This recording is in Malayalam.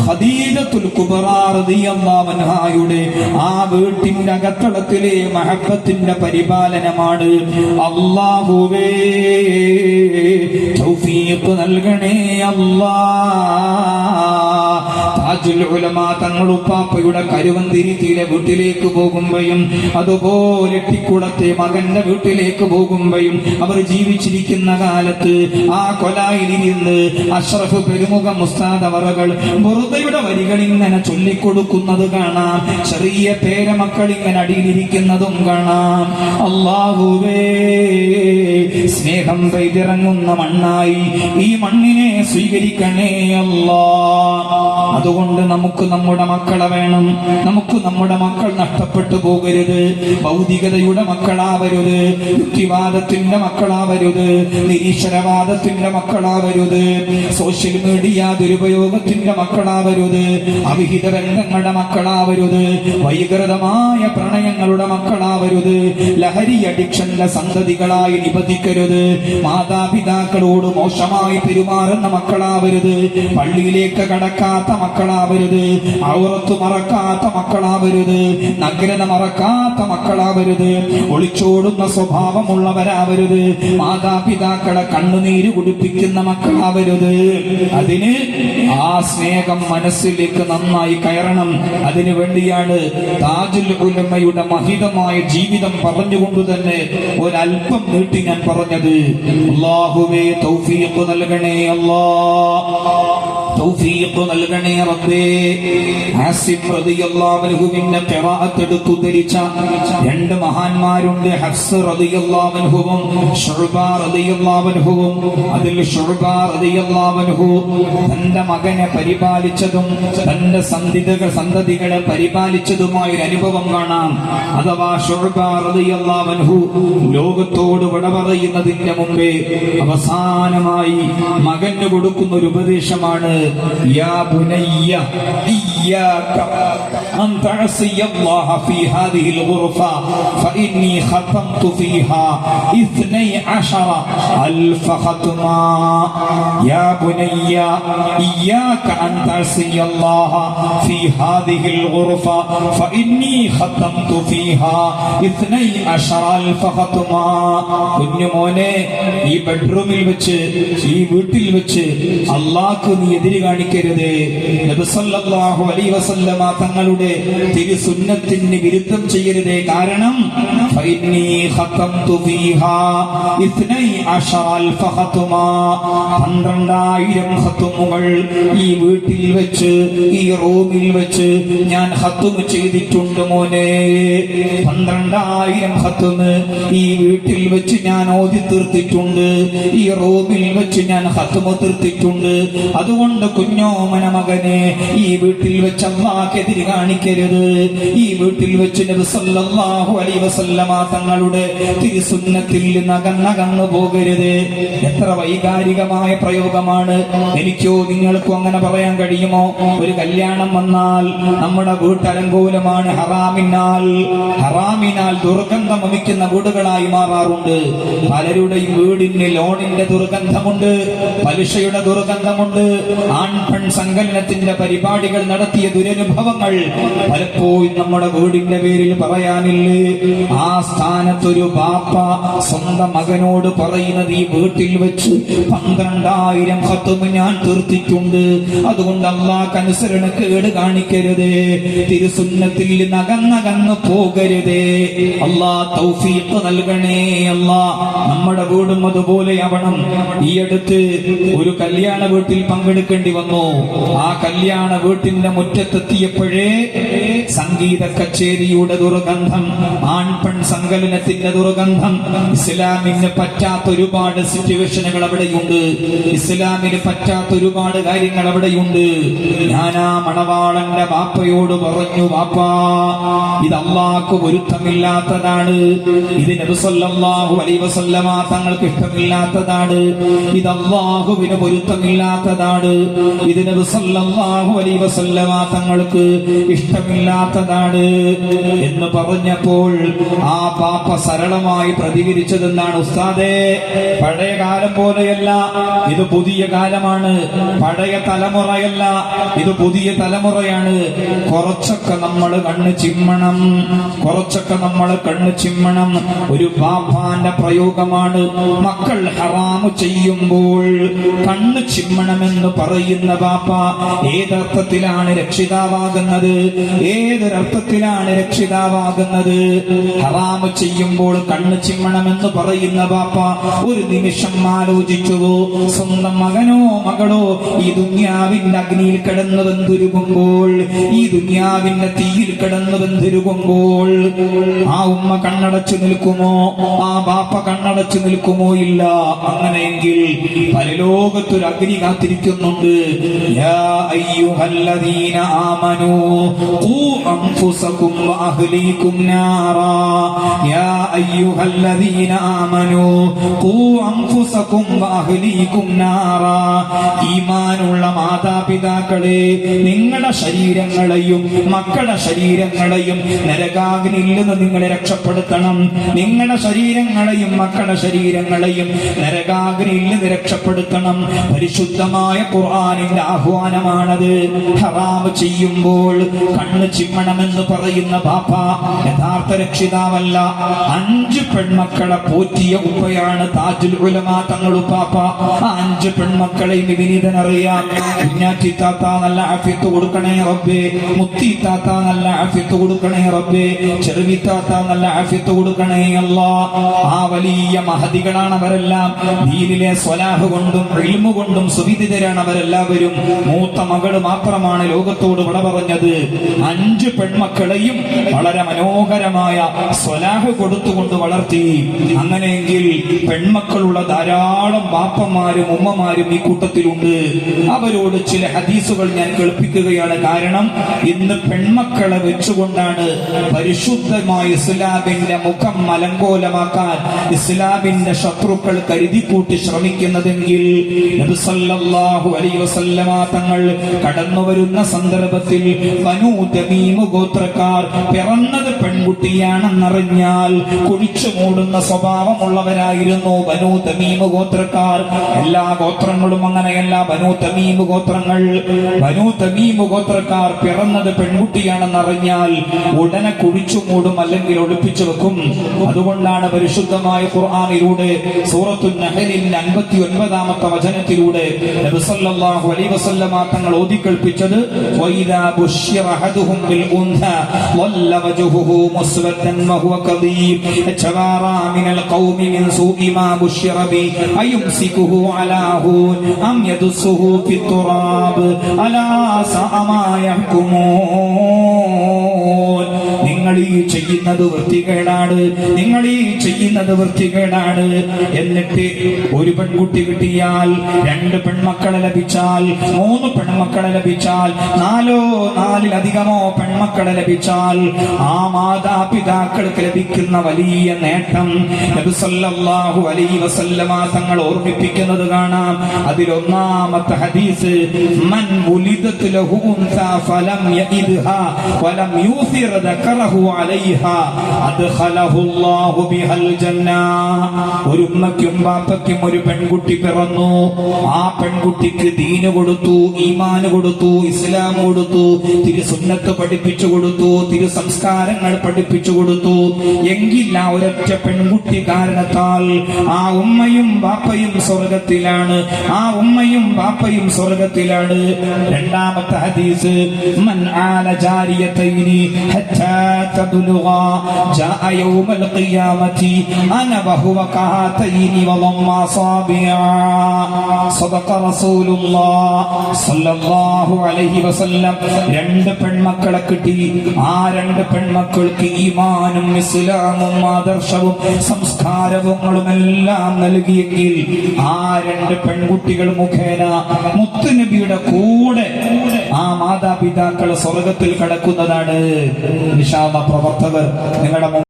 ഖദീജത്തുൽ കുബ്ര റളിയല്ലാഹു അൻഹായുടെ ആ വീട്ടിന്റെ അകത്തളത്തിലെ മഹബ്ബത്തിന്റെ പരിപാലനമാണ്. അല്ലാഹുവേ തൗഫീഖ് നൽകണേ അല്ലാഹ്. താജുൽ ഉലമ തങ്ങൾ ഉപ്പാപ്പയുടെ കരുവന്തിരിയിലെ വീട്ടിലേക്ക് പോകുമ്പോഴും അതുപോലെ ടിക്കുളത്തെ മകന്റെ വീട്ടിലേക്ക് പോകുമ്പോഴും അവർ ജീവിച്ചിരിക്കുന്ന കാലത്ത് ആ കൊലായിലിരുന്ന് അഷ്റഫ് പെരുമുഖ മുസ്താദ് അവറുകൾ ബുർദയുടെ വരികൾ ഇങ്ങനെ ചൊല്ലിക്കൊടുക്കുന്നത് കാണാം. ചെറിയ പേരമക്കൾ ഇങ്ങനെ അടിയിലിരിക്കുന്നതും കാണാം. അല്ലാഹുവേ സ്നേഹം പെയ്തിറങ്ങുന്ന മണ്ണായി ഈ മണ്ണിനെ സ്വീകരിക്കണേ അല്ലാഹ്. അതുകൊണ്ട് നമുക്ക് നമ്മുടെ മക്കളെ വേണം. നമുക്ക് നമ്മുടെ മക്കൾ നഷ്ടപ്പെട്ടു പോകരുത്. ഭൗതികതയുടെ മക്കളാവരുത്, യുക്തിവാദത്തിന്റെ മക്കളാവരുത്, നിരീശ്വരവാദത്തിന്റെ മക്കളാവരുത്, സോഷ്യൽ മീഡിയ ദുരുപയോഗത്തിന്റെ മക്കളാവരുത്, അവിഹിത ബന്ധങ്ങളുടെ മക്കളാവരുത്, വൈകൃതമായ പ്രണയങ്ങളുടെ മക്കളാവരുത്, ലഹരി അഡിക്ഷന്റെ സന്തതികളായി നിബന്ധിക്കരുത്, മാതാപിതാക്കളോട് മോശമായി പെരുമാറുന്ന മക്കളാവരുത്, പള്ളിയിലേക്ക് കടക്കാത്ത മക്കളാവരുത്, ഔറത്ത് മറക്കാത്ത മക്കളാവരുത്, നഗ്നത മറക്കാത്ത മക്കളാവരുത്, ഒളിച്ചോടുന്ന സ്വഭാവമുള്ളവരാവരുത്, മാതാപിതാക്കളെ കണ്ണുനീര് കുടിപ്പിക്കുന്ന മക്കളാവരുത്. അതിന് ആ സ്നേഹം മനസ്സിലേക്ക് നന്നായി കയറണം. അതിനു വേണ്ടിയാണ് താജുൽ ഉലമയുടെ മഹിതമായ ജീവിതം പറഞ്ഞുകൊണ്ട് തന്നെ ഒരൽപ്പം നീട്ടി ഞാൻ പറഞ്ഞത്. അല്ലാഹുവേ തൗഫീഖ് നൽകണേ അല്ലാഹ്, തൗഫീഖ് നൽകണേ റബ്ബേ. ആസിഫ് റളിയല്ലാഹു അൻഹുവിന്റെ ഖിറാഅത്ത് എടുത്തു ധരിച്ച രണ്ട് മഹാന്മാരുണ്ട്, ഹഫ്സ് റളിയല്ലാഹു അൻഹുവും ശുഅബ റളിയല്ലാഹു അൻഹുവും. അതിൽ ശുഅബ റളിയല്ലാഹു അൻഹു തന്റെ മകനെ പരിപാലിച്ചതും തന്റെ സന്തതികളെ പരിപാലിച്ചതുമായ ഒരു അനുഭവം കാണാം. അഥവാ ശുഅബ റളിയല്ലാഹു അൻഹു ലോകത്തോട് വിട പറയുന്നതിന്റെ മുമ്പേ അവസാനമായി മകന് കൊടുക്കുന്ന ഒരു ഉപദേശമാണ്, യാ ബുനയ്യ ഇയ്യാക അൻ തഅസിയ അല്ലാഹ ഫീ ഹാദിഹിൽ ഗുർഫ ഫഇന്നി ഖതംതു ഫീഹാ 12,000 ഖത്മാ. യാ ബുനയ്യ ഇയ്യാക അൻ തഅസിയ അല്ലാഹ ഫീ ഹാദിഹിൽ ഗുർഫ ഫഇന്നി ഖതംതു ഫീഹാ 12,000 ഖത്മാ. കുഞ്ഞുമോനെ, ഈ ബെഡ്റൂമിൽ വെച്ച്, ഈ വീട്ടിൽ വെച്ച് അല്ലാഹ്ക്ക് നീ എതിര് കാണിക്കരുത്. നബി സല്ലല്ലാഹു അലൈഹി വസല്ലമ തങ്ങളുടെ തിരുസുന്നത്തിന് വിരുദ്ധം ചെയ്യരുത്. കാരണം ഫഇന്നി ഖതംതു ഫീഹാ 12,000 ഖത്മാ. 12,000 ഖത്മുകൾ ഈ വീട്ടിൽ വെച്ച്, ഈ റൂമിൽ വെച്ച് ഞാൻ ഖത്മ ചെയ്തിട്ടുണ്ട് മോനെ. 12,000 ഖത്മ് ഈ വീട്ടിൽ വെച്ച് ഞാൻ ഓതി തീർത്തിട്ടുണ്ട്, ഈ റൂമിൽ വെച്ച് ഞാൻ ഖത്മ തീർത്തിട്ടുണ്ട്. അതുകൊണ്ട് കുഞ്ഞോമന മകനെ, ഈ വീട്ടിൽ വെച്ച് അല്ലാഹ്ക്കെതിരെ കാണിക്കരുത്. ഈ വീട്ടിൽ വെച്ച് നബി സല്ലല്ലാഹു അലൈഹി വസല്ലമ തങ്ങളുടെ തിരുസുന്നത്തിൽ നകന്നു പോകരുത്. എത്ര വൈകാരികമായ പ്രയോഗമാണ്. എനിക്കോ നിങ്ങൾക്കോ അങ്ങനെ പറയാൻ കഴിയുമോ? ഒരു കല്യാണം വന്നാൽ നമ്മുടെ വീട്ടലങ്കൂലമാണ്. ഹറാമിനാൽ ദുർഗന്ധം വമിക്കുന്ന വീടുകളായി മാറാറുണ്ട്. പലരുടെയും വീടിന് ലോണിന്റെ ദുർഗന്ധമുണ്ട്, പലിശയുടെ ദുർഗന്ധമുണ്ട്, ആൺപെൺ സങ്കലനത്തിന്റെ പരിപാടികൾ നടത്തിയ ദുരനുഭവങ്ങൾ പലപ്പോഴും നമ്മുടെ വീടിന്റെ പേരിൽ പറയാനില്ലേ. ആ സ്ഥാനത്തൊരു ബാപ്പ സ്വന്തം മകനോട് പറയുന്നത്, ഈ വീട്ടിൽ വെച്ച് 12,000 ഖത്മ ഞാൻ തീർത്തിട്ടുണ്ട്, അതുകൊണ്ട് അല്ലാഹ്ക്ക് അനുസരണക്കേട് കാണിക്കരുത്, തിരുസുന്നത്തിൽ നകന്നു പോകരുത്. അല്ലാഹ് തൗഫീഖ് നൽകണേ അല്ലാഹ്. നമ്മുടെ വീടും അതുപോലെയാവണം. ഈ അടുത്ത് ഒരു കല്യാണ വീട്ടിൽ പങ്കെടുക്കേണ്ടി വന്നു. ആ കല്യാണ വീട്ടിന്റെ മുറ്റത്തെത്തിയപ്പോഴേ സംഗീത കച്ചേരിയുടെ ദുർഗന്ധം, ആൺപെൺ സങ്കലനത്തിന്റെ ദുർഗന്ധം. ഇസ്ലാമിന് പറ്റാത്ത ഒരുപാട് സിറ്റുവേഷനുകൾ അവിടെയുണ്ട്, ഇസ്ലാമിന് പറ്റാത്ത ഒരുപാട് കാര്യങ്ങൾ അവിടെയുണ്ട്. ഞാൻ ആ മണവാളന്റെ ബാപ്പയോട് പറഞ്ഞു, ബാപ്പാ, ഇത് അല്ലാഹ്ക്ക് പൊരുത്തമില്ലാത്തതാണ്, ഇത് നബി സല്ലല്ലാഹു അലൈഹി വസല്ലമ തങ്ങൾക്ക് ഇഷ്ടമില്ലാത്തതാണ്, ഇത് അല്ലാഹുവിന് പൊരുത്തമില്ലാത്തതാണ്. ഇത് നബി സല്ലല്ലാഹു അലൈഹി വസല്ലമ തങ്ങൾക്ക് ഇഷ്ടമില്ലാത്തതാണ് എന്ന് പറഞ്ഞപ്പോൾ ആ പാപ്പ സരളമായി പ്രതികരിച്ചതെന്നാണ്, ഉസ്താദേ, പഴയ കാലം പോലെയല്ല, ഇത് പുതിയ കാലമാണ്, പഴയ തലമുറയല്ല, ഇത് പുതിയ തലമുറയാണ്. കുറച്ചൊക്കെ നമ്മൾ കണ്ണ് ചിമ്മണം, കുറച്ചൊക്കെ നമ്മൾ കണ്ണ് ചിമ്മണം. ഒരു പാപ്പാന്റെ പ്രയോഗമാണ്. മക്കൾ ഹറാമ് ചെയ്യുമ്പോൾ കണ്ണ് ചിമ്മണമെന്ന് പറയുന്ന പാപ്പ ഏതർത്ഥത്തിലാണ് രക്ഷിതാവാകുന്നത്? ഏതൊരർത്ഥത്തിലാണ് രക്ഷിതാവാകുന്നത്? ഹറാമ് ചെയ്യുമ്പോൾ കണ്ണ് ചിമ്മണമെന്ന് പറയുന്ന പാപ്പ ഒരു നിമിഷം ആലോചിച്ചുവോ? സ്വന്തം മകനോ മകളോ ഈ ദുനിയാവിന്റെ അഗ്നിയിൽ കിടന്നു വെന്തുരുകുമ്പോൾ, ഈ ദുനിയാവിന്റെ തീയിൽ കിടന്നു വെന്തുരുകുമ്പോൾ ആ ഉമ്മ കണ്ണടച്ചു നിൽക്കുമോ? ആ ബാപ്പ കണ്ണടച്ചു നിൽക്കുമോ? ഇല്ല. അങ്ങനെയെങ്കിൽ പരലോകത്തൊരു അഗ്നി കാത്തിരിക്കുന്നുണ്ട്. യാ അയ്യുഹല്ലദീന ആമനൂ ഖൂ അൻഫുസകും വഅഹ്ലീകും നാറാ. യാ അയ്യുഹല്ലദീന ആമനൂ ഖൂ അൻഫുസകും വഅഹ്ലീകും നാറാ. ഈമാനുള്ള മാതാപിതാക്കളെ, നിങ്ങളുടെ ശരീരങ്ങളെയും മക്കളുടെ ശരീരങ്ങളെയും നരകാഗ്നിയിൽ നിന്ന് നിങ്ങളെ രക്ഷപ്പെടുത്തണം. നിങ്ങളുടെ ശരീരങ്ങളെയും മക്കളുടെ ശരീരങ്ങളെയും നരകാഗ്നിയിൽ നിന്ന് രക്ഷപ്പെടുത്തണം. പരിശുദ്ധമായ ഖുർആനിന്റെ ആഹ്വാനമാണത്. ഹറാമ് ചെയ്യുമ്പോൾ കണ്ണ് ചിമ്മണമെന്ന് പറയുന്ന ബാപ്പ യഥാർത്ഥ രക്ഷിതാവല്ല. 5 പെൺമക്കളെ പോറ്റിയ ഉപ്പയാണ് താജുൽ ഉലമ തങ്ങളുപ്പാപ്പ. ആ 5 പെൺമക്കളെയും വിനീതനറിയാം. കുഞ്ഞാറ്റിത്താത്ത നല്ല ആഫിയത്ത് കൊടുക്കണേ റബ്ബേ, മുത്തിത്താത്ത നല്ല ആഫിയത്ത് കൊടുക്കണേ റബ്ബേ, ചെറുവിത്താത്ത നല്ല ആഫിയത്ത് കൊടുക്കണേ അല്ലാ. ആ വലിയ മഹദികളാണ് അവരെല്ലാം. ദീനിലെ സ്വലാഹ് കൊണ്ടും ഇൽമു കൊണ്ടും സുവിദിതരാണ് അവരെല്ലാവരും. മൂത്ത മകള് മാത്രമാണ് ലോകത്തോട് വിട പറഞ്ഞത്. 5 പെൺമക്കളെയും വളരെ മനോഹരമായ സ്വലാഹ് കൊടുത്തുകൊണ്ട് വളർത്തി. അങ്ങനെയെങ്കിൽ പെൺമക്കളുള്ള ധാരാളം ബാപ്പന്മാരും ഉമ്മമാരും ഈ കൂട്ടത്തിലുണ്ട്. അവരോട് ചില ഹദീസുകൾ ഞാൻ കേൾപ്പിക്കുകയാണ്. കാരണം ഇന്ന് പെൺമക്കളെ വെച്ചുകൊണ്ടാണ് പരിശുദ്ധമായ ഇസ്ലാമിന്റെ മുഖം മലങ്കോലമാക്കാൻ ഇസ്ലാമിന്റെ ശത്രുക്കൾ കരുതിക്കൂട്ടി ശ്രമിക്കുന്നതെങ്കിൽ നബി സല്ലല്ലാഹു അലൈഹി വസല്ലമ തങ്ങൾ കടന്നു വരുന്ന സന്ദർഭത്തിൽ ബനൂ തമീം ഗോത്രക്കാർ പിറന്നത് പെൺകുട്ടിയാണെന്നറിഞ്ഞാൽ കുഴിച്ചു മൂടുന്ന സ്വഭാവമുള്ളവരായിരുന്നു ബനൂ തമീം ഗോത്രക്കാർ. എല്ലാ ഗോത്രങ്ങളും അങ്ങനെയല്ല. ബനൂ തമീം ഗോത്രക്കാർ പിറന്നത് പെൺകുട്ടിയാണെന്നറിഞ്ഞാൽ ഉടനെ കുഴിച്ചു മൂടും, അല്ലെങ്കിൽ ഒളിപ്പിച്ചു വെക്കും. അതുകൊണ്ടാണ് പരിശുദ്ധമായ ഖുർആനിലൂടെ സൂറത്തുൻ നഹലിന്റെ 59-ാമത്തെ വചനത്തിലൂടെ നബി സല്ലല്ലാഹു അലൈഹി വസല്ലമ തങ്ങൾ ഓതിക്കേൾപ്പിച്ചത് വഇദാ ബുശ്ശിറ അഹദുഹും ബിൽ ഉൻസാ വല്ല വജ്ഹുഹു മുസ്വദ്ദൻ വഹുവ കദീം തവാറാ മിനൽ ഖൗമി മിൻ സൂഇ മാ ബുശ്ശിറ ബി അയുംസികുഹു അലാ ഹൂൻ അം യദുസുഹു ഫിത്തുറാബ് അലാ സഅ മാ യഹ്കുമൂൻ. നിങ്ങൾ ഈ ചെയ്യുന്നത് വൃത്തികേടാണ്, നിങ്ങൾ ഈ ചെയ്യുന്നത് വൃത്തികേടാണ്. എന്നിട്ട് ഒരു പെൺകുട്ടി കിട്ടിയാൽ, 2 പെൺമക്കളെ ലഭിച്ചാൽ, 3 പെൺമക്കളെ ലഭിച്ചാൽ, 4-ിലധികമോ പെൺമക്കളെ ലഭിച്ചാൽ ആ മാതാപിതാക്കൾക്ക് ലഭിക്കുന്ന വലിയ നേട്ടം നബി സല്ലല്ലാഹു അലൈഹി വസല്ലമ തങ്ങൾ ഓർമ്മിപ്പിക്കുന്നത് കാണാം. അതിലൊന്നാമത്തെ ഹദീസ്, മൻ വുലിദത് ലഹു ഉൻസാ ഫലം യഇദ്ഹാ വലം യൂസിർ ദക്കറഹു അലൈഹാ അദ്ഖലഹു അല്ലാഹു ബിഹൽ ജന്ന. ഒരു ഉമ്മയ്ക്കും ബാപ്പയ്ക്കും ഒരു പെൺകുട്ടി പിറന്നു. ആ പെൺകുട്ടിക്ക് ദീന് കൊടുത്തു, ഈമാന് കൊടുത്തു, ഇസ്ലാം കൊടുത്തു, തിരുസുന്നത്ത് പഠിപ്പിച്ചു കൊടുത്തു, തിരു സംസ്കാരങ്ങൾ പഠിപ്പിച്ചു കൊടുത്തു. എങ്കിൽ ആ ഒരൊറ്റ പെൺകുട്ടി കാരണത്താൽ ആ ഉമ്മയും ബാപ്പയും സ്വർഗത്തിലാണ്. ആ ഉമ്മയും ബാപ്പയും സ്വർഗത്തിലാണ്. രണ്ടാമത്തെ ഹദീസ്, മൻ ആല ജാരിയതൈനി ഹത്താ തബ്ലുഗാ ജാഅ യൗമൽ ഖിയാമത്തി അന വഹുവ കഹാതൈനി വളമ്മ അസാബിഅ. സദഖ റസൂലുള്ളാഹി സ്വല്ലല്ലാഹു അലൈഹി വസല്ലം. 2 പെൺമക്കളെ കിട്ടി. ആ 2 പെൺമക്കൾക്ക് ഈമാനും ഇസ്ലാമും ആദർശവും സംസ്കാരങ്ങളും എല്ലാം നൽകിയെങ്കിൽ ആ 2 പെൺകുട്ടികൾ മുഖേന മുത്തുനബിയുടെ കൂടെ ആ മാതാപിതാക്കൾ സ്വർഗത്തിൽ കടക്കുന്നതാണ്. നിശാമ പ്രവർത്തകർ നിങ്ങളുടെ